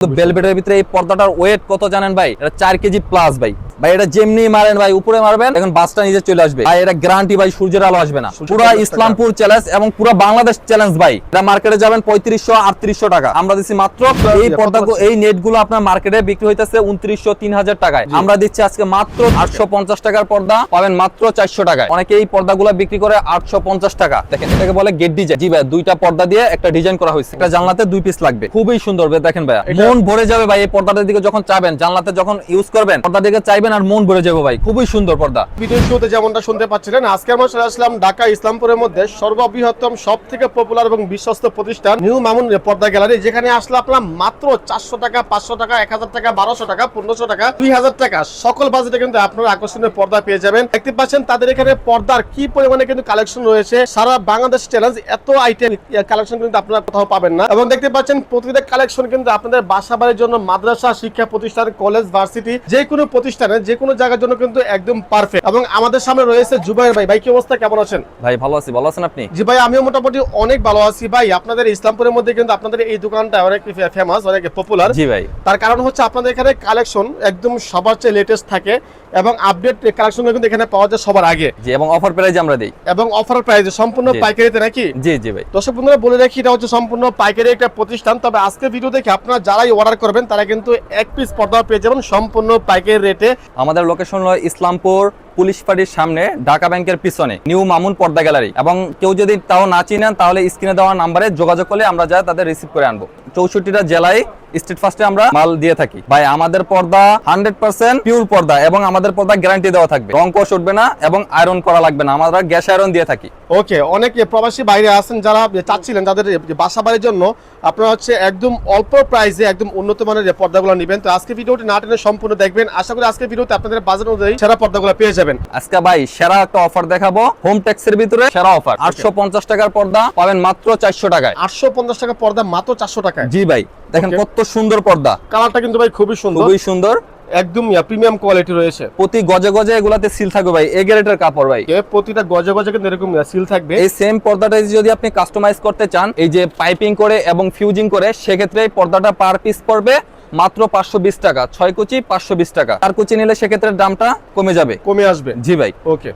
বেলভেটের ভিতরে এই পর্দাটার ওয়েট কত জানেন ভাই? এটা 4 কেজি প্লাস ভাই। ভাই এটা যেমনি মারেন ভাই, উপরে মারবেন এখন বাসটা নিজে চলে আসবে ভাই। এটা গ্যারান্টি ভাই, সূর্যের আলো আসবে না। পুরো ইসলামপুর চ্যালেঞ্জ এবং পুরো বাংলাদেশ চ্যালেঞ্জ ভাই। এটা মার্কেটে যাবেন 3500-3800 টাকা, আমরা দিচ্ছি মাত্র এই পর্দা, এই নেটগুলো আপনার মার্কেটে বিক্রি হইতেছে 2900-3000 টাকায়, আমরা দিচ্ছি আজকে মাত্র 850 টাকার পর্দা পাবেন মাত্র 400 টাকায়। অনেকে এই পর্দাগুলো বিক্রি করে 850 টাকা। দেখেন এটাকে বলে গেট ডিজাইন। জি ভাই, দুইটা পর্দা দিয়ে একটা ডিজাইন করা হয়েছে। একটা জানলাতে 2 পিস লাগবে, খুবই সুন্দর ভাই। দেখেন ভাই, মন ভরে যাবে ভাই এই পর্দাটার দিকে যখন চাবেন, জানলাতে যখন ইউজ করবেন পর্দা দিকে চাইবেন আর মন ভরে যাবে ভাই। খুবই সুন্দর পর্দা। ভিডিও শুরুতে যেমনটা শুনতে পাচ্ছিলেন, আজকে আমরা চলে আসলাম ঢাকা ইসলামপুরের মধ্যে সর্ববৃহত্তম সবথেকে পপুলার এবং বিশ্বস্ত প্রতিষ্ঠান নিউ মামুন পর্দা গ্যালারি, যেখানে আসলে আপনারা মাত্র 400 টাকা, 500 টাকা, 1000 টাকা, 1200 টাকা, 1500 টাকা, 2000 টাকা সকল বাজেটে কিন্তু আপনারা আকর্ষণীয় পর্দা পেয়ে যাবেন। দেখতে পাচ্ছেন তাদের এখানে পর্দার কি পরিমাণে কিন্তু কালেকশন রয়েছে। সারা বাংলাদেশ চ্যালেঞ্জ এত আইটেম কালেকশন কিন্তু আপনারা কোথাও পাবেন না। এবং দেখতে পাচ্ছেন প্রতিটা কালেকশন কিন্তু আপনাদের বাসা বাড়ির জন্য, মাদ্রাসা, শিক্ষা প্রতিষ্ঠান, কলেজ, ভার্সিটি, যে কোনো প্রতিষ্ঠানে যে কোনো জায়গার জন্য কিন্তু একদম পারফেক্ট। এবং আমাদের সামনে রয়েছে জুবাইর ভাই। ভাই কি অবস্থা, কেমন আছেন? ভাই ভালো আছি, ভালো আছেন আপনি? জি ভাই, আমিও মোটামুটি অনেক ভালো আছি ভাই। আপনাদের ইসলামপুরের মধ্যে কিন্তু আপনাদের এই দোকানটা অনেক ফেমাস, অনেক পপুলার। জি ভাই, তার কারণ হচ্ছে আপনাদের এখানে কালেকশন একদম সবার চেয়ে লেটেস্ট থাকে এবং আপডেট কালেকশন কিন্তু এখানে পাওয়া যায় সবার আগে। জি, এবং অফার প্রাইজে আমরা দেই। এবং অফার প্রাইজে সম্পূর্ণ পাইকারিতে নাকি? জি জি ভাই। দর্শক বন্ধুরা বলে রাখি, এটা হচ্ছে সম্পূর্ণ পাইকারি একটা প্রতিষ্ঠান। তবে আজকে ভিডিও দেখে আপনারা যারাই অর্ডার করবেন তারা কিন্তু এক পিস পর্দা পেয়ে যাবেন সম্পূর্ণ পাইকারি রেটে। আমাদের লোকেশন হলো ইসলামপুর পুলিশ ফাঁড়ির সামনে, ঢাকা ব্যাংকের পিছনে নিউ মামুন পর্দা গ্যালারি। এবং কেউ যদি তাও না চিনেন তাহলে স্ক্রিনে দেওয়া নাম্বারে যোগাযোগ করলে আমরা যা তাদের রিসিভ করে আনবো। 64টা জেলায় স্ট্রিট ফার্স্টে আমরা মাল দিয়ে থাকি ভাই। আমাদের পর্দা 100% পিওর পর্দা এবং আমাদের পর্দা গ্যারান্টি দেওয়া থাকবে, রং কোষ উঠবে না এবং আয়রন করা লাগবে না, আমরা গ্যাস আয়রন দিয়ে থাকি। ওকে, অনেক প্রবাসী বাইরে আছেন যারা চাচ্ছিলেন তাদের বাসা বাড়ির জন্য আপনারা হচ্ছে একদম অল্প প্রাইসে একদম উন্নত মানের পর্দাগুলো নেবেন। তো আজকে ভিডিওটি না টেনে সম্পূর্ণ দেখবেন। আশা করি আজকে ভিডিওতে আপনাদের বাজেট অনুযায়ী সেরা পর্দাগুলো পেয়ে যাবেন। আজকে ভাই সেরা একটা অফার দেখাবো, হোম ট্যাক্সের ভিতরে সেরা অফার। 850 টাকার পর্দা পাবেন মাত্র 400 টাকায়। 850 টাকা পর্দা মাত্র 400 টাকায়। জি ভাই, দেখেন কত সুন্দর পর্দা। কালারটা কিন্তু ভাই খুবই সুন্দর, খুবই সুন্দর, একদম প্রিমিয়াম কোয়ালিটি রয়েছে। প্রতি গজে গজে এগুলাতে সিল থাকবে ভাই, এ গ্রেডের কাপড় ভাই। প্রতিটা গজে গজে কিন্তু এরকম সিল থাকবে। এই সেম পর্দাটা যদি আপনি কাস্টমাইজ করতে চান, এই যে পাইপিং করে এবং ফিউজিং করে, সেক্ষেত্রে এই পর্দাটা পার পিস পড়বে মাত্র 520 টাকা। 6 কুচি 520 টাকা, 4 কুচি নিলে সেক্ষেত্রে দামটা কমে যাবে, কমে আসবে। জি ভাই। ওকে,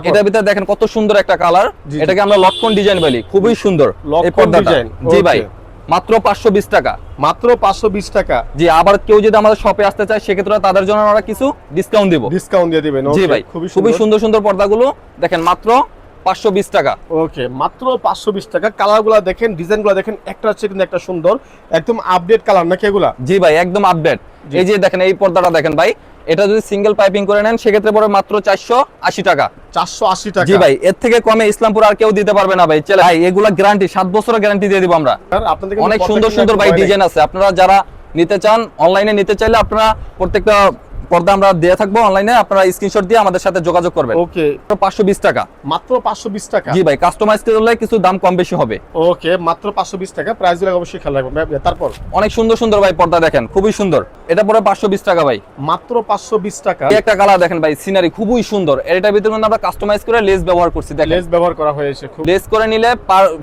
এটার ভিতরে দেখেন কত সুন্দর একটা কালার, এটাকে আমরা লটকন ডিজাইন বলি, খুবই সুন্দর এই পর্দাটা। জি ভাই, মাত্র 520 টাকা। মাত্র 520 টাকা। জি, আবার কেউ যদি আমাদের শপে আসতে চায় সেক্ষেত্রে তাদের জন্য আমরা কিছু ডিসকাউন্ট দেব। ডিসকাউন্ট দিয়ে দিবেন? জি ভাই, খুবই সুন্দর সুন্দর পর্দাগুলো দেখেন মাত্র 520 টাকা। ওকে, মাত্র 520 টাকা। কালারগুলো দেখেন, ডিজাইনগুলো দেখেন, একটা হচ্ছে কিন্তু একটা সুন্দর একদম আপডেট কালার নাকি এগুলা? জি ভাই, একদম আপডেট। এই যে দেখেন এই পর্দাটা দেখেন ভাই, এটা যদি সিঙ্গেল পাইপিং করে নেন সেক্ষেত্রে পড়ে মাত্র 480 টাকা। 480 টাকা? জি ভাই, এর থেকে কমে ইসলামপুর আর কেউ দিতে পারবে না ভাই। চলে ভাই, এগুলা গ্যারান্টি 7 বছরের গ্যারান্টি দিয়ে দিব আমরা। অনেক সুন্দর সুন্দর ভাই ডিজাইন আছে, আপনারা যারা নিতে চান অনলাইনে নিতে চাইলে আপনারা প্রত্যেকটা পর্দা আমরা দিয়ে থাকবো অনলাইনে, আপনারা স্ক্রিনশট দিয়ে আমাদের সাথে যোগাযোগ করবেন। ওকে, 520 টাকা। মাত্র 520 টাকা? জি ভাই, কাস্টমাইজ করলে কিছু দাম কম বেশি হবে। ওকে, মাত্র 520 টাকা। প্রাইসগুলো অবশ্যই খেয়াল রাখবেন। তারপর অনেক সুন্দর সুন্দর ভাই পর্দা দেখেন, খুবই সুন্দর। এটা পরে 520 টাকা ভাই, মাত্র 520 টাকা। এই একটা কালার দেখেন ভাই, সিনারি খুবই সুন্দর। এটার ভিতরে কিন্তু আমরা কাস্টমাইজ করে লেস ব্যবহার করছি, দেখেন লেস ব্যবহার করা হয়েছে। খুব লেস করে নিলে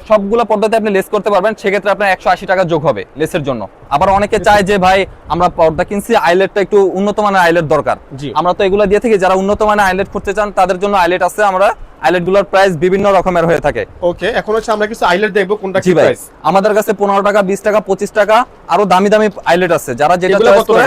সবগুলো পর্দাতে আপনি লেস করতে পারবেন, সেক্ষেত্রে আপনার 180 টাকা যোগ হবে লেসের জন্য। আবার অনেকে চায় যে ভাই আমরা পর্দা কিনছি, আইলেটটা একটু উন্নত মানের আইলেট দরকার। আমরা তো এগুলো দিয়ে থাকি, যারা উন্নত মানের আইলেট করতে চান তাদের জন্য আইলেট আছে। আমরা আইলেট গুলোর প্রাইস বিভিন্ন রকমের হয়ে থাকে। ওকে, এখন হচ্ছে আমরা কিছু আইলেট দেখবো, কোনটা কি প্রাইস? আমাদের কাছে 15 টাকা, 20 টাকা, 25 টাকা, আরো দামি দামি আইলেট আছে। যারা যেটা চয়েস করে,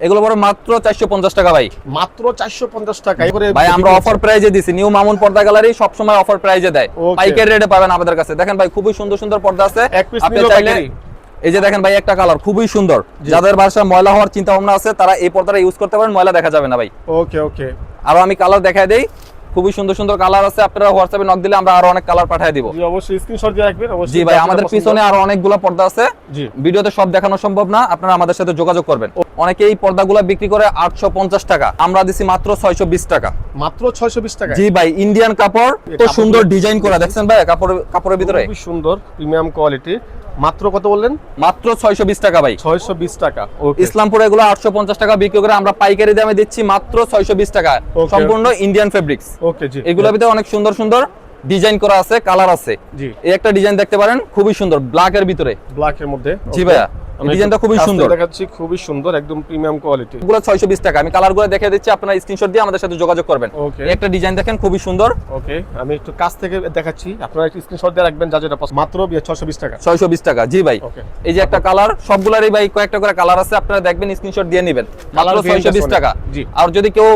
এগুলো বড় মাত্র 450 টাকা ভাই। মাত্র 450 টাকা ভাই, আমরা অফার প্রাইজে দিছি। নিউ মামুন পর্দা গ্যালারি সব সময় অফার প্রাইজে দেয়, পাইকারি রেটে পাবেন আমাদের কাছে। দেখেন ভাই, খুবই সুন্দর সুন্দর পর্দা আছে। আপনি চাইলে এই যে দেখেন ভাই, একটা কালার খুবই সুন্দর। যাদের বাসায় ময়লা হওয়ার চিন্তা ভাবনা আছে তারা এই পর্দাটা ইউজ করতে পারেন, ময়লা দেখা যাবে না ভাই। ওকে ওকে, আরো আমি কালার দেখায় দেই, খুবই সুন্দর সুন্দর কালার আছে। আপনারা হোয়াটসঅ্যাপে নক দিলে আমরা আরো অনেক কালার পাঠিয়ে দিব। জি, অবশ্যই স্ক্রিনশট দিয়ে রাখবেন। অবশ্যই। জি ভাই, আমাদের পিছনে আরো অনেকগুলো পর্দা আছে, ভিডিওতে সব দেখানো সম্ভব না, আপনারা আমাদের সাথে যোগাযোগ করবেন। অনেকে এই পর্দাগুলো বিক্রি করে 850 টাকা, আমরা দিছি মাত্র 620 টাকা। মাত্র 620 টাকা? জি ভাই, ইন্ডিয়ান কাপড়, তো সুন্দর ডিজাইন করা দেখছেন ভাই, কাপড়ের ভিতরে খুবই সুন্দর প্রিমিয়াম কোয়ালিটি। মাত্র কত বললেন? মাত্র 620 টাকা ভাই। 620 টাকা। ইসলামপুরে এগুলো 850 টাকা বিক্রি করে আমরা পাইকারি দামে দিচ্ছি মাত্র 620 টাকা। সম্পূর্ণ ইন্ডিয়ান ফেব্রিক্স। ওকে জি, এগুলোর ভিতরে অনেক সুন্দর সুন্দর ডিজাইন করা আছে, কালার আছে। জি, এই একটা ডিজাইন দেখতে পারেন, খুবই সুন্দর, ব্ল্যাক এর ভিতরে, ব্ল্যাক এর মধ্যে। জি ভাইয়া, আমি ডিজাইনটা খুবই কাছ থেকে সুন্দর, দেখাচ্ছি, খুবই সুন্দর, একদম প্রিমিয়াম কোয়ালিটি। এগুলো 620 টাকা। আমি কালারগুলো দেখে দিচ্ছি, আপনারা স্ক্রিনশট দিয়ে আমাদের সাথে যোগাযোগ করবেন। ওকে, এই একটা ডিজাইন দেখেন খুবই সুন্দর, ওকে, আমি একটু কাছ থেকে দেখাচ্ছি, আপনারা একটু স্ক্রিনশট দিয়ে রাখবেন যা যেটা পছন্দ। মাত্র 620 টাকা। 620 টাকা, জি ভাই। ওকে, এই যে একটা কালার, সবগুলারই ভাই কয়েকটা করে কালার আছে, আপনারা দেখবেন স্ক্রিনশট দিয়ে নেবেন, মাত্র 620 টাকা। জি, আর যদি কেউ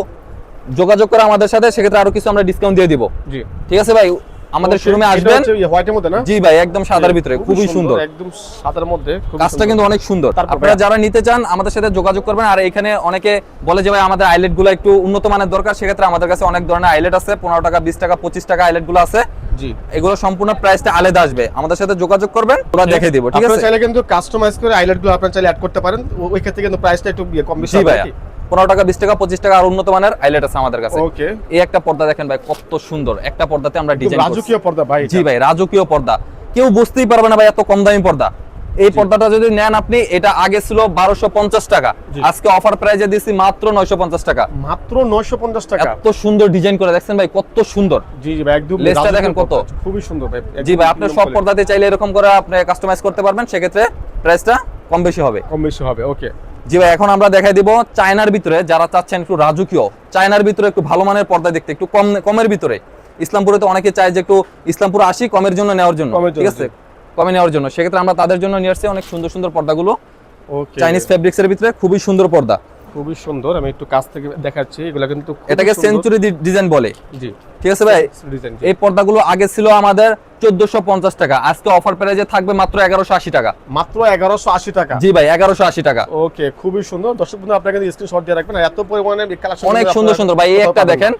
যোগাযোগ করে আমাদের সাথে, সেক্ষেত্রে আরো কিছু আমরা ডিসকাউন্ট দিয়ে দিব। জি, ঠিক আছে ভাই, আমাদের শোরুমে আসবেন। হোয়াইটের মধ্যে না? জি ভাই, একদম সাদার ভিতরে, খুবই সুন্দর, একদম সাদার মধ্যে, কাজটা কিন্তু অনেক সুন্দর। তারপর আপনারা যারা নিতে চান আমাদের সাথে যোগাযোগ করবেন। আর এখানে অনেকে বলে যে ভাই আমাদের আইলেট গুলো একটু উন্নত মানের দরকার, সেক্ষেত্রে আমাদের কাছে অনেক ধরনের আইলেট আছে, 15 টাকা, 20 টাকা, 25 টাকা আইলেট গুলো আছে। জি, এগুলো সম্পূর্ণ প্রাইসটা আলাদা আসবে, আমাদের সাথে যোগাযোগ করবেন, ওরা দেখে দিব। ঠিক আপনারা আছে, চাইলে কিন্তু কাস্টমাইজ করে আইলেট গুলো আপনারা চাইলে অ্যাড করতে পারেন, ওই ক্ষেত্রে কিন্তু প্রাইসটা একটু কম বেশি জি হবে। ভাই, 15 টাকা, 20 টাকা, 25 টাকা আর উন্নত মানের আইলেট আছে আমাদের কাছে। ওকে, এই একটা পর্দা দেখেন ভাই, কত সুন্দর একটা পর্দাতে আমরা ডিজাইন করছি। রাজকীয় পর্দা ভাই। জি ভাই, রাজকীয় পর্দা, কেউ বুঝতেই পারবে না ভাই এত কম দামি পর্দা। এই পর্দাটা যদি নেন আপনি, এটা আগে ছিল 1250 টাকা, আজকে অফার প্রাইসে দিচ্ছি মাত্র 950 টাকা। মাত্র 950 টাকা। এত সুন্দর ডিজাইন করে দেখছেন ভাই, কত সুন্দর। জি জি ভাই, একদম লেসটা দেখেন কত খুবই সুন্দর ভাই। জি ভাই, আপনি সব পর্দাতে চাইলে এরকম করে আপনি কাস্টমাইজ করতে পারবেন, সেক্ষেত্রে প্রাইসটা কম বেশি হবে। কম বেশি হবে। ওকে, জি ভাই, এখন আমরা দেখাই দিব চায়নার ভিতরে, যারা চাচ্ছেন একটু রাজকীয় চায়নার ভিতরে একটু ভালো মানের পর্দা দেখতে, একটু কমের ভিতরে। ইসলামপুরে তো অনেকে চায় যে একটু ইসলামপুরে আসি কমের জন্য নেওয়ার জন্য, ঠিক আছে, কমে নেওয়ার জন্য, সেক্ষেত্রে আমরা তাদের জন্য নিয়ে আসছি অনেক সুন্দর সুন্দর পর্দাগুলো। ওকে, চাইনিজ ফেব্রিক্স এর ভিতরে খুবই সুন্দর পর্দা, খুবই সুন্দর। আমি একটু কাছ থেকে দেখাচ্ছি, এগুলা কিন্তু এটাকে সেঞ্চুরি ডিজাইন বলে। জি, ঠিক আছে ভাই, ডিজাইন। এই পর্দাগুলো আগে ছিল আমাদের 1450 টাকা, আজকে অফার প্রাইসে থাকবে মাত্র 1180 টাকা। মাত্র 1180 টাকা। জি ভাই, 1180 টাকা। ওকে, খুবই সুন্দর। দর্শক বন্ধু, আপনারা কিন্তু স্ক্রিনশট দিয়ে রাখবেন, আর এত পরিমাণে কালেকশন অনেক সুন্দর সুন্দর ভাই। এই একটা দেখেন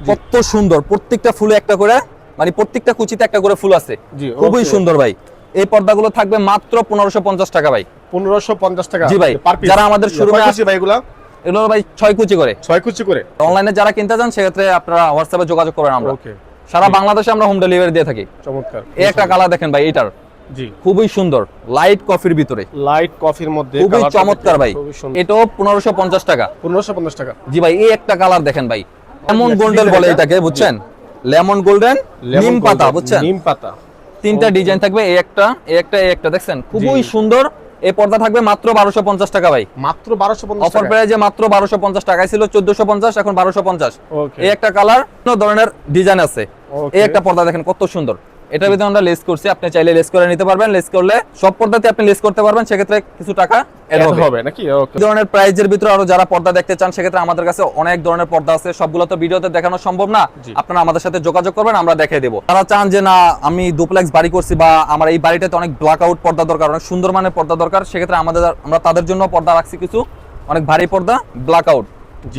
কত সুন্দর, প্রত্যেকটা ফুলে একটা করে, মানে প্রত্যেকটা কুচিতে একটা করে ফুল আছে, খুবই সুন্দর ভাই। এই পর্দাগুলো থাকবে মাত্র 1550 টাকা ভাই। 1550 টাকা। জি ভাই, যারা আমাদের শোরুমে আসে ভাই, এগুলা এগুলো ভাই 6 কুচি করে, 6 কুচি করে। অনলাইনে যারা কিনতে চান সেক্ষেত্রে আপনারা হোয়াটসঅ্যাপে যোগাযোগ করবেন। আমরা ওকে, সারা বাংলাদেশে আমরা হোম ডেলিভারি দিয়ে থাকি। চমৎকার। এই একটা কালার দেখেন ভাই, এটার জি, খুবই সুন্দর, লাইট কফির ভিতরে, লাইট কফির মধ্যে, খুবই চমৎকার ভাই। এটাও 1550 টাকা। 1550 টাকা। জি ভাই, এই একটা কালার দেখেন ভাই, লেমন গোল্ডেন বলে এটাকে, বুঝছেন, লেমন গোল্ডেন, নিম পাতা, বুঝছেন, নিম পাতা। তিনটা ডিজাইন থাকবে, এই একটা, এই একটা, এই একটা, দেখছেন খুবই সুন্দর। এই পর্দা থাকবে মাত্র 1250 টাকা ভাই, মাত্র 1250 অফার টাকা। প্রাইসে মাত্র 1250 টাকায় ছিল 1450, এখন 1250। ওকে, এই একটা কালার, কোন ধরনের ডিজাইন আছে। ওকে। এই একটা পর্দা দেখেন কত সুন্দর, এটার ভিতরে আমরা লেস করছি, আপনি চাইলে লেস করে নিতে পারবেন। লেস করলে সব পর্দাতে আপনি লেস করতে পারবেন, সেক্ষেত্রে কিছু টাকা এড এড হবে হবে নাকি? ওকে, এই ধরনের প্রাইজের ভিতরে আরো যারা পর্দা দেখতে চান, সেক্ষেত্রে আমাদের কাছে অনেক ধরনের পর্দা আছে, সবগুলো তো ভিডিওতে দেখানো সম্ভব না। আপনারা আমাদের সাথে যোগাযোগ করবেন, আমরা দেখিয়ে দেব। তারা চান যে না আমি ডুপ্লেক্স বাড়ি করছি, বা আমার এই বাড়িটাতে অনেক ব্ল্যাক আউট পর্দা দরকার, অনেক সুন্দর মানের পর্দা দরকার, সেক্ষেত্রে আমরা তাদের জন্য পর্দা রাখছি কিছু অনেক ভারী পর্দা, ব্ল্যাক আউট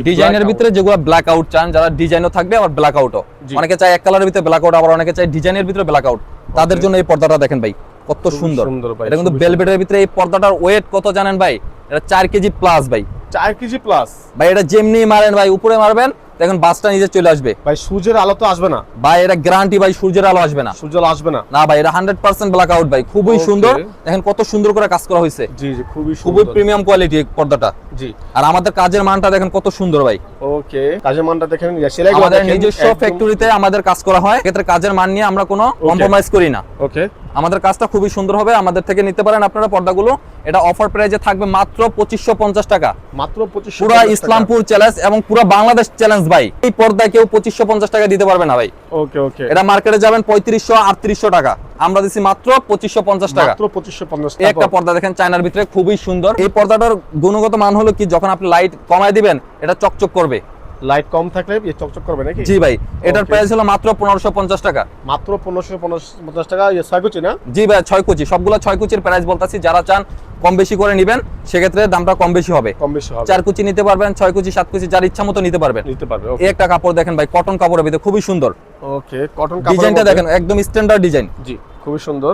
ডিজাইনের ভিতরে, যেগুলো ব্ল্যাক আউট চান, যারা ডিজাইনও থাকবে আবার ব্ল্যাক আউটও, অনেকে চায় এক কালারের ভিতরে ব্ল্যাক আউট, আবার অনেকে চায় ডিজাইনের ভিতরে ব্ল্যাক আউট, তাদের জন্য এই পর্দাটা দেখেন ভাই কত সুন্দর। এটা কিন্তু ভেলভেটের ভিতরে। এই পর্দাটার ওয়েট কত জানেন ভাই? এটা 4 কেজি প্লাস ভাই, 4 কেজি প্লাস ভাই। এটা যেমনি মারেন ভাই, উপরে মারবেন দেখেন বাসটা নিজে চলে আসবে ভাই, সূর্যের আলো তো আসবে না ভাই, এটা গ্যারান্টি ভাই, সূর্যের আলো আসবে না, সূর্যের আলো আসবে না। না ভাই, এটা 100% ব্ল্যাক আউট ভাই, খুবই সুন্দর। দেখেন কত সুন্দর করে কাজ করা হয়েছে। জি জি, খুবই খুবই সুন্দর, প্রিমিয়াম কোয়ালিটি পর্দাটা। জি। আর আমাদের কাজের মানটা দেখেন কত সুন্দর ভাই। ওকে, কাজের মানটা দেখেন, সেলাইগুলো আমাদের দেখেন, নিজস্ব ফ্যাক্টরিতে আমাদের কাজ করা হয়, ক্ষেত্রে কাজের মান নিয়ে আমরা কোনো কম্প্রোমাইজ করি না। ওকে, আমাদের কাজটা খুবই সুন্দর হবে, আমাদের থেকে নিতে পারেন আপনারা পর্দাগুলো। এটা অফার প্রাইসে থাকবে মাত্র 2550 টাকা, মাত্র 2500। পুরো ইসলামপুর চ্যালেঞ্জ এবং পুরো বাংলাদেশ চ্যালেঞ্জ ভাই। এই পর্দায় কেউ 2550 টাকা দিতে পারবে না ভাই। ওকে, ওকে। এটা মার্কেটে যাবেন 3500 3800 টাকা, আমরা দিছি মাত্র 2550 টাকা। মাত্র 2550 এই একটা পর্দা দেখেন চায়নার ভিতরে, খুবই সুন্দর। এই পর্দাটার গুণগত মান হলো কি, যখন আপনি লাইট কমায় দিবেন এটা চকচক করবে, লাইট কম থাকলে চকচক করবে নাকি? জি ভাই। এটার প্রাইস হলো মাত্র 1550 টাকা, মাত্র 1550 টাকা। 6 কুচি না? জি ভাই, 6 কুচি, সবগুলো 6 কুচির প্রাইস বলতাছি। যারা চান কম বেশি করে নেবেন, সেক্ষেত্রে দামটা কম বেশি হবে। কম বেশি হবে। 4 কুচি নিতে পারবেন, 6 কুচি, 7 কুচি, যার ইচ্ছা মতো নিতে পারবেন। নিতে পারবে। এই একটা কাপড় দেখেন ভাই, কটন কাপড়ের ভিতরে খুবই সুন্দর। ওকে, কটন কাপড়। ডিজাইনটা দেখেন একদম স্ট্যান্ডার্ড ডিজাইন। জি, খুবই সুন্দর।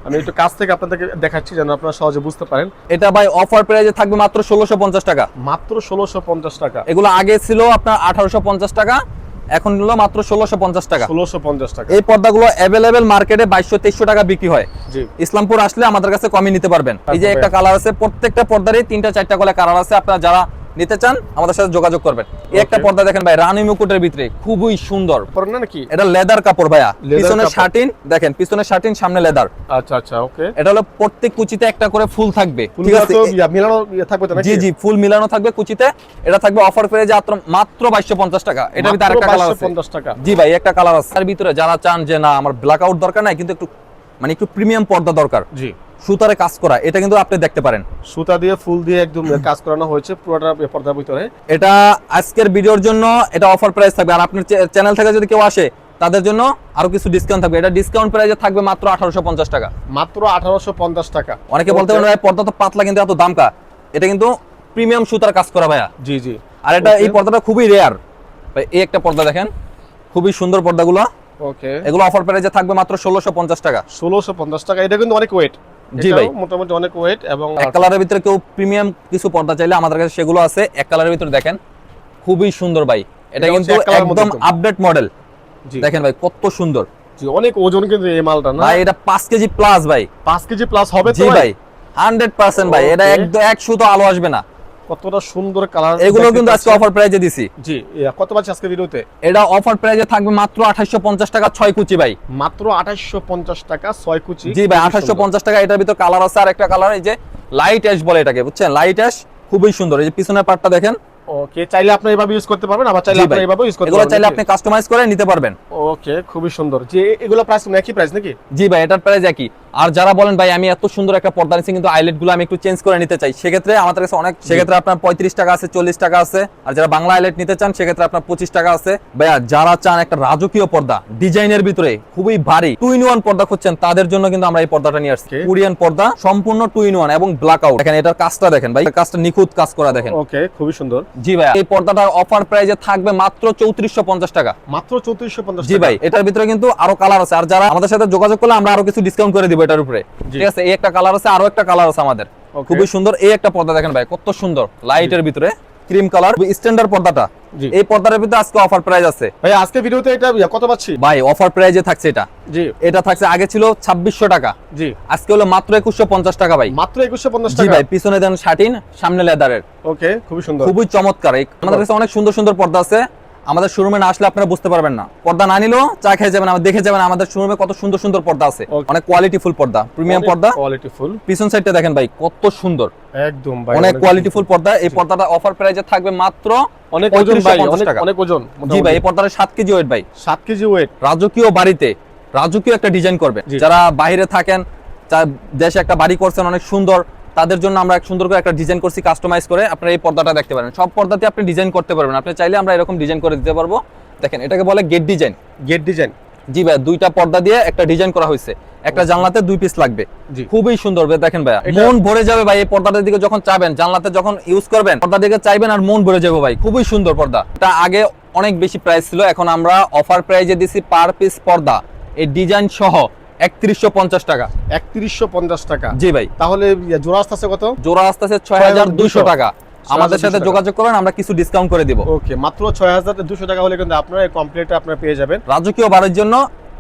আমি একটু কাছ থেকে আপনাদেরকে দেখাচ্ছি যেন আপনারা সহজে বুঝতে পারেন। এটা ভাই অফার প্রাইসে থাকবে মাত্র 1650 টাকা, মাত্র 1650 টাকা। এগুলো আগে ছিল আপনার 1850 টাকা, এখন হলো মাত্র 1650 টাকা। 1650 টাকা। এই পর্দাগুলো अवेलेबल মার্কেটে 2200-2300 টাকা বিক্রি হয়। জি, ইসলামপুর আসলে আমাদের কাছে কমই নিতে পারবেন। এই যে একটা কালার আছে, প্রত্যেকটা পর্দারই 3টা 4টা করে কালার আছে। আপনারা যারা নিতে চান আমাদের সাথে যোগাযোগ করবেন। এই একটা Okay. পর্দা দেখেন ভাই, রানী মুকুটের ভিতরে খুবই সুন্দর। পরেন না নাকি? এটা লেদার কাপড় ভাইয়া, Leather পিছনে কাপড়। শার্টিন দেখেন, পিছনে শার্টিন সামনে লেদার। আচ্ছা আচ্ছা, ওকে। এটা হলো প্রত্যেক কুচিতে একটা করে ফুল থাকবে, ঠিক ফুলগুলো আছে? তো মিলানো থাকবে তো নাকি? জি জি, ফুল মিলানো থাকবে কুচিতে। এটা থাকবে অফার প্রাইসে মাত্র 2250 টাকা। এটার ভিতরে আরেকটা কালার আছে 2250 টাকা। জি ভাই, একটা কালার আছে। তার ভিতরে যারা চান যে না আমার ব্ল্যাক আউট দরকার নাই, কিন্তু একটু মানে একটু প্রিমিয়াম পর্দা দরকার, জি, সুতারে কাজ করা, এটা কিন্তু আপনি দেখতে পারেন। সুতা দিয়ে ফুল দিয়ে একদম কাজ করানো হয়েছে পুরোটা পর্দার ভিতরে। এটা আজকের ভিডিওর জন্য এটা অফার প্রাইস থাকবে। আর আপনার চ্যানেল থেকে যদি কেউ আসে তাদের জন্য আরো কিছু ডিসকাউন্ট থাকবে। এটা ডিসকাউন্ট প্রাইসে থাকবে মাত্র 1850 টাকা। মাত্র 1850 টাকা। অনেকে বলতে পারেন ভাই পর্দা তো পাতলা, কিন্তু এত দাম কা? এটা কিন্তু প্রিমিয়াম সুতার কাজ করা ভাইয়া। জি জি। আর এটা Okay. এই পর্দাটা খুবই রেয়ার ভাই। এই একটা পর্দা দেখেন, খুবই সুন্দর পর্দাগুলো। ওকে, এগুলো অফার প্রাইসে থাকবে মাত্র 1650 টাকা। 1650 টাকা। এটা কিন্তু অনেক ওয়েট। জি ভাই, মোটামুটি অনেক ওয়েট। এবং এক কালারের ভিতরে কেউ প্রিমিয়াম কিছু পর্দা চাইলে আমাদের কাছে সেগুলো আছে। এক কালারের ভিতরে দেখেন, খুবই সুন্দর ভাই। এটা এটা কিন্তু হচ্ছে এক কালারের মধ্যে একদম একদম। Update model. জি দেখেন ভাই কত সুন্দর। জি, অনেক ওজন কিন্তু এই মালটা না? ভাই এটা 5 কেজি প্লাস ভাই। 5 কেজি প্লাস হবে তো জি ভাই, 100% ভাই। এটা Okay. একদম এক সুতো আলো আসবে না। কতটা সুন্দর কালার। এগুলো কিন্তু আজকে অফার প্রাইসে দিছি। জি, কত পাচ্ছি আজকে ভিডিওতে? এটা অফার প্রাইসে থাকবে মাত্র 2850 টাকা 6 কুচি ভাই। মাত্র 2850 টাকা 6 কুচি। জি ভাই, 2850 টাকা। এটার ভিতর কালার আছে, আর একটা কালার এই যে লাইট অ্যাশ বলে এটাকে, বুঝছেন? লাইট অ্যাশ খুবই সুন্দর। এই যে পিছনের পার্টটা দেখেন। ওকে, চাইলে আপনি এভাবে ইউজ করতে পারবেন, আবার চাইলে জি আপনি ভাই, এভাবে ইউজ করতে এগুলো পারবেন। চাইলে আপনি কাস্টমাইজ করে নিতে পারবেন। ওকে, খুবই সুন্দর। যে এগুলো প্রাইস একই প্রাইস নাকি? জি ভাই, এটার প্রাইস একই। আর যারা বলেন ভাই আমি এত সুন্দর একটা পর্দা নিচ্ছি কিন্তু আইলেট গুলো আমি একটু চেঞ্জ করে নিতে চাই, সেক্ষেত্রে আমাদের কাছে অনেক, সেক্ষেত্রে আপনার 35 টাকা আছে, 40 টাকা আছে। আর যারা বাংলা আইলেট নিতে চান সেক্ষেত্রে আপনার 25 টাকা আছে। ভাইয়া যারা চান একটা রাজকীয় পর্দা ডিজাইনের ভিতরে খুবই ভারী 2-in-1 পর্দা খুঁজছেন, তাদের জন্য কিন্তু আমরা এই পর্দাটা নিয়ে আসছি। Okay. কোরিয়ান পর্দা, সম্পূর্ণ 2-in-1 এবং ব্ল্যাক আউট। দেখেন এটার কাজটা দেখেন ভাই, কাজটা নিখুঁত কাজ করা দেখেন। ওকে, খুবই সুন্দর। জি ভাই, এই পর্দাটার অফার প্রাইসে থাকবে মাত্র 3450 টাকা। মাত্র 3450 জি ভাই, এটার ভিতরে কিন্তু আরো কালার আছে। আর যারা আমাদের সাথে যোগাযোগ করলে আমরা আরো কিছু ডিসকাউন্ট করে দিব এটার উপরে। জি। ঠিক আছে, এই একটা কালার আছে, আরো একটা কালার আছে আমাদের। Okay. খুবই সুন্দর। এই একটা পর্দা দেখেন ভাই, কত সুন্দর লাইটের ভিতরে ক্রিম কালার স্ট্যান্ডার্ড পর্দাটা। জি। এই পর্দার ভিতরে আজকে অফার প্রাইস আছে ভাই। আজকে ভিডিওতে এটা কত পাচ্ছি? ভাই, অফার প্রাইসে থাকছে এটা। জি এটা থাকছে, আগে ছিল 2600 টাকা, জি। আজকে হলো মাত্র 2150 টাকা ভাই। মাত্র 2150 জি টাকা। ভাই, পিছনে দেন শার্টিন, সামনে লেদারের। ওকে, খুবই সুন্দর। খুবই চমৎকার। আমাদের কাছে অনেক সুন্দর সুন্দর পর্দা আছে। আমাদের শোরুমে না আসলে আপনারা বুঝতে পারবেন না। পর্দা না নিলেও চা খেয়ে যাবেন, আমার দেখে যাবেন আমাদের শোরুমে কত সুন্দর সুন্দর পর্দা আছে। Okay. অনেক কোয়ালিটিফুল পর্দা, প্রিমিয়াম পর্দা। কোয়ালিটিফুল। পিছন সাইডটা দেখেন ভাই কত সুন্দর, একদম ভাই, অনেক কোয়ালিটিফুল পর্দা। এই পর্দাটা অফার প্রাইসে থাকবে মাত্র অনেক ওজন ভাই, 3550 টাকা। অনেক ওজন। জি ভাই, এই পর্দাটা 7 কেজি ওয়েট ভাই। 7 কেজি ওয়েট। রাজকীয় বাড়িতে রাজকীয় একটা ডিজাইন করবে। জি। যারা বাইরে থাকেন, দেশে একটা বাড়ি করছেন অনেক সুন্দর, তাদের জন্য আমরা এক সুন্দর করে একটা ডিজাইন করছি কাস্টমাইজ করে। আপনারা এই পর্দাটা দেখতে পারেন, সব পর্দাতে আপনি ডিজাইন করতে পারবেন। আপনি চাইলে আমরা এরকম ডিজাইন করে দিতে পারবো। দেখেন এটাকে বলে গেট ডিজাইন। Gate design. জি ভাই, দুইটা পর্দা দিয়ে একটা ডিজাইন করা হয়েছে। একটা জানলাতে 2 পিস লাগবে। জি। খুবই সুন্দর ভাই, দেখেন ভাই এটা- মন ভরে যাবে ভাই। এই পর্দাটার দিকে যখন চাবেন, জানলাতে যখন ইউজ করবেন, পর্দা দিকে চাইবেন আর মন ভরে যাবে ভাই। খুবই সুন্দর পর্দা। এটা আগে অনেক বেশি প্রাইস ছিল, এখন আমরা অফার প্রাইসে দিছি পার পিস পর্দা এই ডিজাইন সহ 3150 টাকা। 3150 টাকা। জি ভাই, তাহলে জোড়া আসতেছে কত? জোড়া আসতেছে 6200 টাকা। আমাদের সাথে 6200 যোগাযোগ করেন, আমরা কিছু ডিসকাউন্ট করে দিব। ওকে, মাত্র 6200 টাকা হলে কিন্তু আপনারা এই কমপ্লিটটা আপনারা পেয়ে যাবেন। রাজকীয় বাড়ির জন্য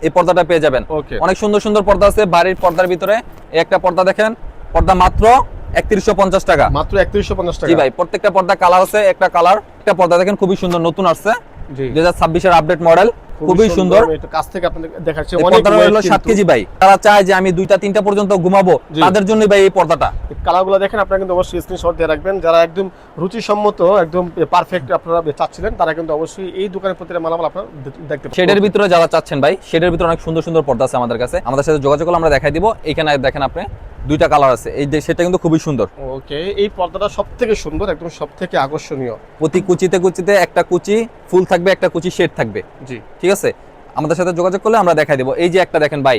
এই পর্দাটা পেয়ে যাবেন। ওকে। অনেক সুন্দর সুন্দর পর্দা আছে বাড়ির পর্দার ভিতরে। এই একটা পর্দা দেখেন, পর্দা মাত্র 3150 টাকা। মাত্র 3150 টাকা। জি ভাই, প্রত্যেকটা পর্দা কালার আছে। একটা কালার, একটা পর্দা দেখেন খুবই সুন্দর, নতুন আসছে, জি। 2026 এর আপডেট মডেল। খুবই সুন্দর। আমি একটু কাছ থেকে আপনাদের দেখাচ্ছি। এই অনেক পর্দাটা weight হলো 7 কিন্তু। কেজি ভাই। তারা চায় যে আমি 2টা-3টা পর্যন্ত ঘুমাবো, জি। তাদের জন্যই ভাই এই পর্দাটা। কালারগুলো দেখেন, আপনারা কিন্তু অবশ্যই স্ক্রিনশট দিয়ে রাখবেন। যারা একদম রুচিসম্মত, একদম পারফেক্ট আপনারা চাচ্ছিলেন, তারা কিন্তু অবশ্যই এই দোকানের প্রতিটা মালামাল আপনারা দেখতে পাবেন। শেডের ভিতরে যারা চাচ্ছেন ভাই, শেডের ভিতরে অনেক সুন্দর সুন্দর পর্দা আছে আমাদের কাছে। আমাদের সাথে যোগাযোগ করলে আমরা দেখাই দিব। এখানে দেখেন আপনি 2টা কালার আছে। এই যে সেটা কিন্তু খুবই সুন্দর। ওকে, এই পর্দাটা সবথেকে সুন্দর, একদম সবথেকে আকর্ষণীয়। প্রতি কুচিতে কুচিতে একটা কুচি ফুল থাকবে, একটা কুচি শেড থাকবে। জি। ঠিক আছে, আমাদের সাথে যোগাযোগ করলে আমরা দেখাই দিব। এই যে একটা দেখেন ভাই,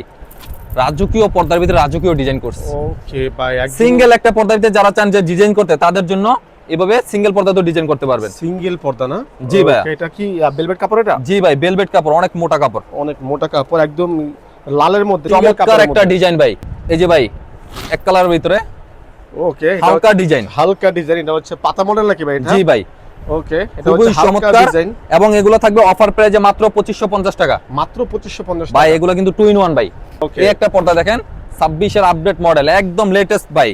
রাজকীয় পর্দার ভিতরে রাজকীয় ডিজাইন করছে। ওকে ভাই, একদম সিঙ্গেল একটা পর্দার ভিতরে যারা চান যে ডিজাইন করতে, তাদের জন্য এভাবে সিঙ্গেল পর্দা তো ডিজাইন করতে পারবেন। সিঙ্গেল পর্দা না? জি ভাইয়া। Okay, এটা কি ভেলভেট কাপড়? এটা জি ভাই, ভেলভেট কাপড়, অনেক মোটা কাপড়, অনেক মোটা কাপড়, একদম লালের মধ্যে চমৎকার একটা ডিজাইন ভাই। এই যে ভাই, এক কালারের ভিতরে ওকে, হালকা ডিজাইন। হালকা ডিজাইন। এটা হচ্ছে পাতা মডেল নাকি ভাই এটা? জি ভাই, ওকে, এটা খুবই হচ্ছে হালকা চমৎকার। ডিজাইন। এবং এগুলো থাকবে অফার প্রাইসে মাত্র 2550 টাকা। মাত্র 2550 ভাই টাকা। এগুলো কিন্তু 2-in-1 ভাই। ওকে। এই একটা পর্দা দেখেন, 26 এর আপডেট মডেল, একদম লেটেস্ট ভাই।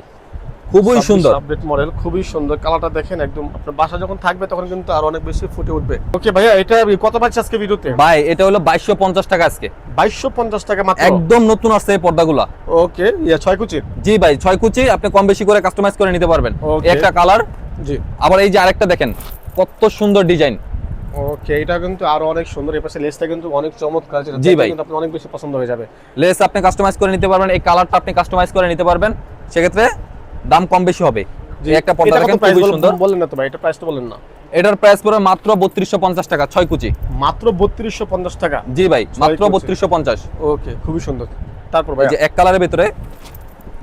খুবই সুন্দর। আপডেট মডেল, খুবই সুন্দর। কালারটা দেখেন, একদম আপনার বাসা যখন থাকবে তখন কিন্তু আর অনেক বেশি ফুটে উঠবে। ওকে ভাইয়া, এটা কত পাচ্ছি আজকে ভিডিওতে? ভাই এটা হলো 2250 টাকা আজকে। 2250 টাকা মাত্র। একদম নতুন আসছে এই পর্দাগুলা। ওকে, 6 কুচি। জি ভাই 6 কুচি, আপনি কম বেশি করে কাস্টমাইজ করে নিতে পারবেন। Okay. একটা কালার। জি। আবার এই যে আরেকটা দেখেন কত সুন্দর ডিজাইন। ওকে, এটা কিন্তু আরো অনেক সুন্দর। এই পাশে লেসটা কিন্তু অনেক চমৎকার, যেটা জি ভাই। কিন্তু আপনার অনেক বেশি পছন্দ হয়ে যাবে। লেস আপনি কাস্টমাইজ করে নিতে পারবেন, এই কালারটা আপনি কাস্টমাইজ করে নিতে পারবেন, সেক্ষেত্রে দাম কম বেশি হবে। জি, এই একটা পর্দা এটা কত দেখেন প্রাইস খুবই সুন্দর। বলেন না তো ভাই, এটা প্রাইসটা বলেন না। এটার প্রাইস পড়ে মাত্র 3250 টাকা 6 কুচি। মাত্র 3250 টাকা। জি ভাই মাত্র কুচি। 3250। ওকে, খুবই সুন্দর। তারপর ভাই, এই যে এক কালারের ভিতরে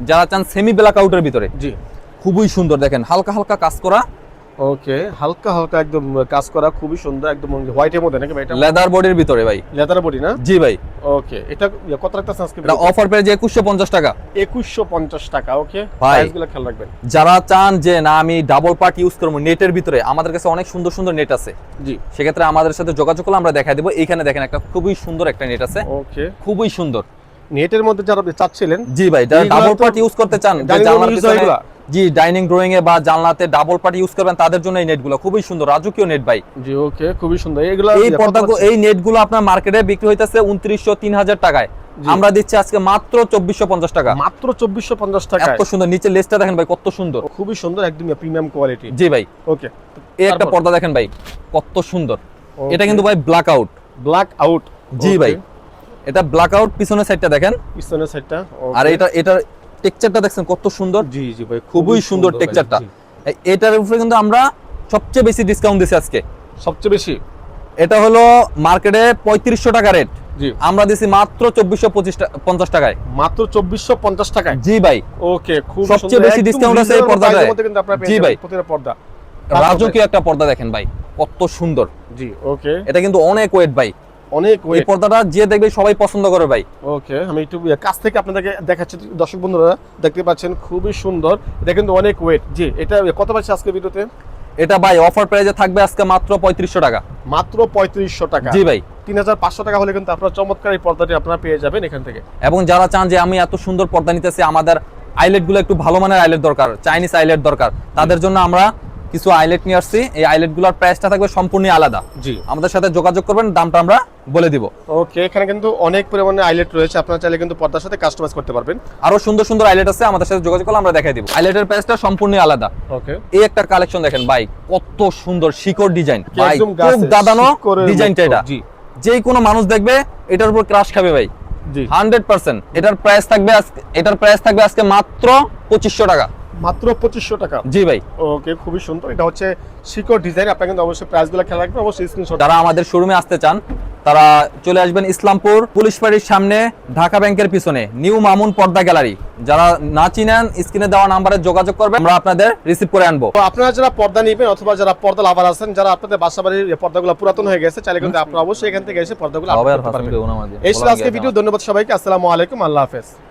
যারা চান সেমি ব্ল্যাক আউটের ভিতরে, জি, খুবই সুন্দর দেখেন, হালকা হালকা কাজ করা। ওকে, হালকা হালকা একদম কাজ করা, খুবই সুন্দর, একদম হোয়াইটের মধ্যে নাকি ভাই? এটা লেদার বডির ভিতরে ভাই। লেদার বডি না? জি ভাই। ওকে, এটা কত রাখতে আজকে? এটা অফার পেয়ে যে 2150 টাকা। 2150 টাকা। ওকে ভাই। প্রাইসগুলো খেয়াল রাখবেন। যারা চান যে না আমি ডাবল পার্ট ইউজ করবো নেটের ভিতরে, আমাদের কাছে অনেক সুন্দর সুন্দর নেট আছে। জি, সেক্ষেত্রে আমাদের সাথে যোগাযোগ করলে আমরা দেখাই দেবো। এইখানে দেখেন একটা খুবই সুন্দর একটা নেট আছে, ওকে। খুবই সুন্দর। নেটের মধ্যে যারা চাচ্ছিলেন, জি ভাই, যারা এইগুলা ডাবল তো পার্ট ইউজ করতে চান, যে dining room জানলার use পিছনে, হয় এগুলা? জি ডাইনিং ড্রয়িং এ বা জানলাতে ডাবল পার্ট ইউজ করবেন, তাদের জন্য এই নেটগুলো খুবই সুন্দর, রাজকীয় নেট ভাই। জি, ওকে, খুবই সুন্দর। এগুলা এই পর্দাগুলো, এই নেটগুলো আপনার মার্কেটে বিক্রি হইতেছে 2900 3000 টাকায়, জি। আমরা দিচ্ছি আজকে মাত্র 2450 টাকা। মাত্র 2450 টাকা। এত সুন্দর, নিচে লেসটা দেখেন ভাই কত সুন্দর। খুবই সুন্দর, একদম প্রিমিয়াম কোয়ালিটি। জি ভাই। ওকে, এই একটা পর্দা দেখেন ভাই কত সুন্দর। Okay. এটা কিন্তু ভাই ব্ল্যাক আউট। Black out. জি ভাই, এটা ব্ল্যাক আউট। পিছনের সাইডটা দেখেন, পিছনের সাইডটা। আর এটার টেক্সচারটা দেখছেন কত সুন্দর। জি জি ভাই, খুবই সুন্দর ভাই, টেক্সচারটা। জি। এটার উপরে কিন্তু আমরা সবচেয়ে বেশি ডিসকাউন্ট দিছি আজকে। সবচেয়ে বেশি? এটা হলো মার্কেটে 3500 টাকা রেট, জি, আমরা দিছি মাত্র 2450 টাকায়। মাত্র 2450 টাকায়। জি ভাই, ওকে, খুব সবচেয়ে বেশি discount আছে এই পর্দাটায়। কিন্তু আপনারা পেয়ে জি যাবেন ভাই। প্রতিটা পর্দা। রাজকীয় একটা পর্দা দেখেন ভাই কত সুন্দর। জি, ওকে, এটা কিন্তু অনেক ওয়েট ভাই। অনেক এই ওয়েট। পর্দাটা যে দেখবে সবাই পছন্দ করে ভাই। ওকে, আমি একটু কাছ থেকে আপনাদেরকে দেখাচ্ছি, দর্শক বন্ধুরা দেখতে পাচ্ছেন, খুবই সুন্দর। এটা কিন্তু অনেক ওয়েট। জি, এটা কত পাচ্ছি আজকে ভিডিওতে? এটা ভাই অফার প্রাইসে থাকবে আজকে মাত্র 3500 টাকা। মাত্র 3500 টাকা। জি ভাই। 3500 টাকা হলে কিন্তু আপনারা চমৎকার এই পর্দাটি আপনারা পেয়ে যাবেন এখান থেকে। এবং যারা চান যে আমি এত সুন্দর পর্দা নিতেছি, আমাদের আইলেট গুলো একটু ভালো মানের আইলেট দরকার, চাইনিজ আইলেট দরকার, তাদের জন্য আমরা কিছু আইলেট নিয়ে আসছি। এই আইলেট গুলোর প্রাইসটা থাকবে সম্পূর্ণ আলাদা। জি, আমাদের সাথে যোগাযোগ করবেন, দামটা আমরা বলে দিব। ওকে, এখানে কিন্তু অনেক পরিমাণে আইলেট রয়েছে, আপনারা চাইলে কিন্তু পর্দার সাথে কাস্টমাইজ করতে পারবেন। আরো সুন্দর সুন্দর আইলেট আছে, আমাদের সাথে যোগাযোগ করলে আমরা দেখাই দিব। আইলেটের প্রাইসটা সম্পূর্ণ আলাদা। ওকে, এই একটা কালেকশন দেখেন ভাই কত সুন্দর শিকড় ডিজাইন ভাই, একদম চোখ গাছের দাদানো শিকড়ের ডিজাইনটা মতো। এটা। জি, যে কোনো মানুষ দেখবে এটার উপর ক্রাশ খাবে ভাই, জি, 100%। এটার প্রাইস থাকবে আজকে মাত্র 2500 টাকা। মাত্র 2500 টাকা। জি ভাই। ওকে, খুবই সুন্দর। এটা হচ্ছে শিকড় ডিজাইন। আপনারা কিন্তু অবশ্যই প্রাইসগুলো খেয়াল রাখবেন, অবশ্যই স্ক্রিনশট। যারা আমাদের শোরুমে আসতে চান তারা চলে আসবেন ইসলামপুর পুলিশ ফাঁড়ির সামনে, ঢাকা ব্যাংকের পিছনে, নিউ মামুন পর্দা গ্যালারি। যারা না চিনেন স্ক্রিনে দেওয়া নাম্বারে যোগাযোগ করবেন, আমরা আপনাদের রিসিভ করে আনবো। তো আপনারা যারা পর্দা নেবেন অথবা যারা পর্দা লাভার আছেন, যারা আপনাদের বাসাবাড়ির পর্দাগুলো পুরাতন হয়ে গেছে, চাইলে কিন্তু আপনারা অবশ্যই এখান থেকে এসে পর্দাগুলো আপলোড করতে পারবেন। এই ছিল আজকে ভিডিও। ধন্যবাদ সবাইকে। আসসালামু আলাইকুম, আল্লাহ হাফেজ।